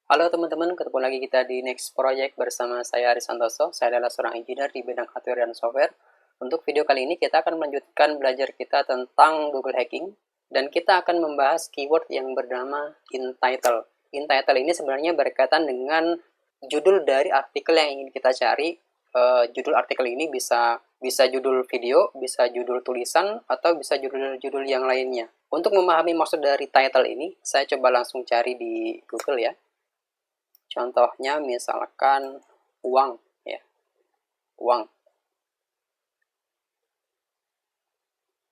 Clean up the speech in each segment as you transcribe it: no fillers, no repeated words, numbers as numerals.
Halo teman-teman, ketemu lagi kita di Next Project bersama saya Aris Santoso. Saya adalah seorang engineer di bidang hardware dan software. Untuk video kali ini kita akan melanjutkan belajar kita tentang Google Hacking. Dan kita akan membahas keyword yang bernama InTitle. InTitle ini sebenarnya berkaitan dengan judul dari artikel yang ingin kita cari. Judul artikel ini bisa judul video, bisa judul tulisan, atau bisa judul-judul yang lainnya. Untuk memahami maksud dari title ini, saya coba langsung cari di Google ya. Contohnya misalkan uang ya, uang.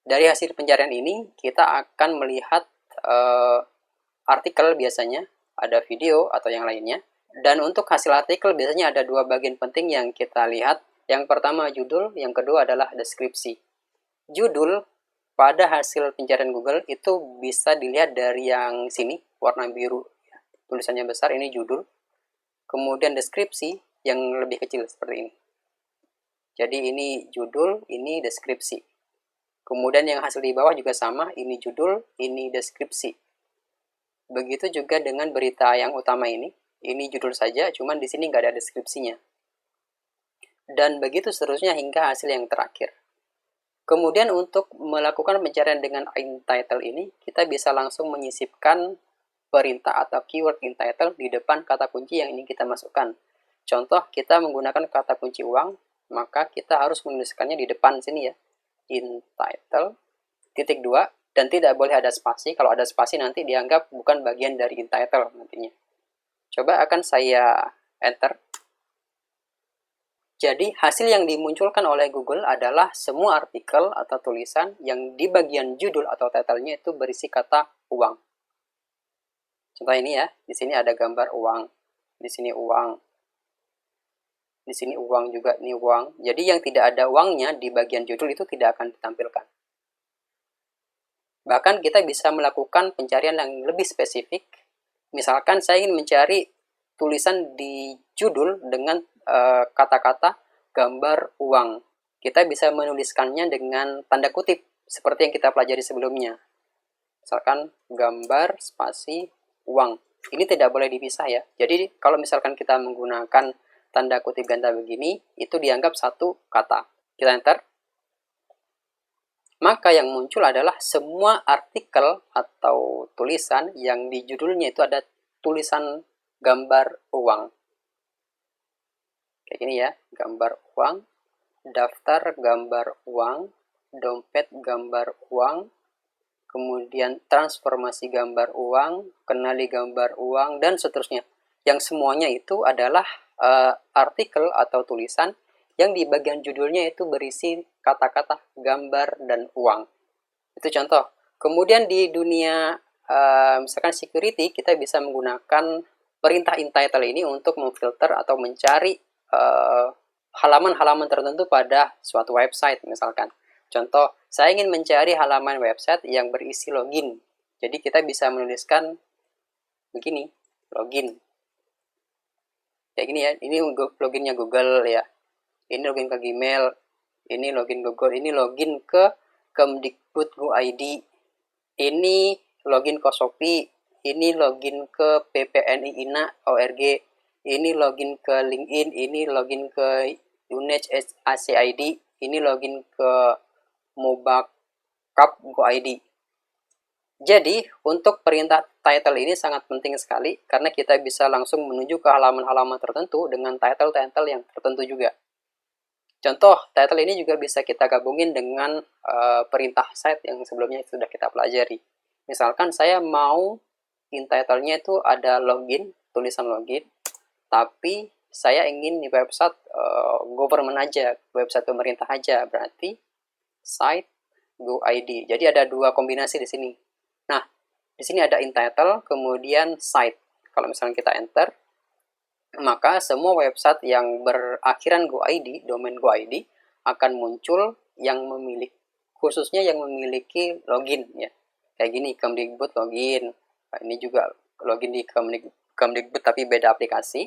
Dari hasil pencarian ini kita akan melihat artikel biasanya, ada video atau yang lainnya. Dan untuk hasil artikel biasanya ada dua bagian penting yang kita lihat. Yang pertama judul, yang kedua adalah deskripsi. Judul pada hasil pencarian Google itu bisa dilihat dari yang sini, warna biru. Tulisannya besar, ini judul. Kemudian deskripsi yang lebih kecil seperti ini. Jadi ini judul, ini deskripsi. Kemudian yang hasil di bawah juga sama, ini judul, ini deskripsi. Begitu juga dengan berita yang utama ini judul saja, cuman di sini nggak ada deskripsinya. Dan begitu seterusnya hingga hasil yang terakhir. Kemudian untuk melakukan pencarian dengan InTitle ini, kita bisa langsung menyisipkan perintah atau keyword InTitle di depan kata kunci yang ingin kita masukkan. Contoh, kita menggunakan kata kunci uang, maka kita harus menuliskannya di depan sini ya. InTitle, titik 2, dan tidak boleh ada spasi. Kalau ada spasi nanti dianggap bukan bagian dari InTitle nantinya. Coba akan saya enter. Jadi hasil yang dimunculkan oleh Google adalah semua artikel atau tulisan yang di bagian judul atau title-nya itu berisi kata uang. Contoh ini ya, di sini ada gambar uang, di sini uang, di sini uang juga, ini uang. Jadi yang tidak ada uangnya di bagian judul itu tidak akan ditampilkan. Bahkan kita bisa melakukan pencarian yang lebih spesifik. Misalkan saya ingin mencari tulisan di judul dengan kata-kata gambar uang. Kita bisa menuliskannya dengan tanda kutip seperti yang kita pelajari sebelumnya. Misalkan gambar spasi uang. Ini tidak boleh dipisah ya. Jadi kalau misalkan kita menggunakan tanda kutip ganda begini, itu dianggap satu kata. Kita enter. Maka yang muncul adalah semua artikel atau tulisan yang di judulnya itu ada tulisan gambar uang. Kayak gini ya, gambar uang, daftar gambar uang, dompet gambar uang, kemudian transformasi gambar uang, kenali gambar uang, dan seterusnya. Yang semuanya itu adalah artikel atau tulisan yang di bagian judulnya itu berisi kata-kata gambar dan uang. Itu contoh. Kemudian di dunia misalkan security, kita bisa menggunakan perintah InTitle ini untuk memfilter atau mencari halaman-halaman tertentu pada suatu website misalkan. Contoh, saya ingin mencari halaman website yang berisi login. Jadi kita bisa menuliskan begini, login. Kayak gini ya, ini loginnya Google ya. Ini login ke Gmail, ini login Google, ini login ke Kemdikbud.go.id, ini login ke Shopee, ini login ke ppni.ina.org, ini login ke LinkedIn, ini login ke UNHCID, ini login ke Mobakap.go.id. Jadi, untuk perintah title ini sangat penting sekali karena kita bisa langsung menuju ke halaman-halaman tertentu dengan title-title yang tertentu juga. Contoh, title ini juga bisa kita gabungin dengan perintah site yang sebelumnya sudah kita pelajari. Misalkan saya mau InTitle-nya itu ada login, tulisan login, tapi saya ingin di website government aja, website pemerintah aja, berarti site go.id. Jadi ada dua kombinasi di sini. Nah, di sini ada InTitle, kemudian site. Kalau misalnya kita enter, maka semua website yang berakhiran go.id, domain go.id, akan muncul yang memiliki, khususnya yang memiliki login ya. Kayak gini, Kemdikbud login. Nah, ini juga login di Kemdikbud tapi beda aplikasi.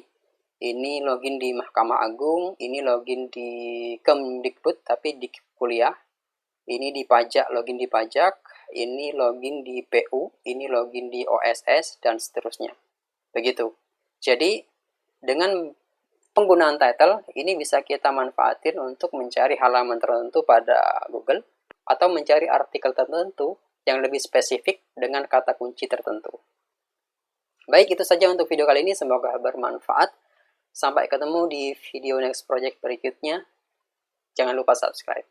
Ini login di Mahkamah Agung, ini login di Kemdikbud tapi di kuliah. Ini di pajak, login di pajak, ini login di PU, ini login di OSS, dan seterusnya. Begitu. Jadi, dengan penggunaan title, ini bisa kita manfaatin untuk mencari halaman tertentu pada Google, atau mencari artikel tertentu yang lebih spesifik dengan kata kunci tertentu. Baik, itu saja untuk video kali ini. Semoga bermanfaat. Sampai ketemu di video next project berikutnya. Jangan lupa subscribe.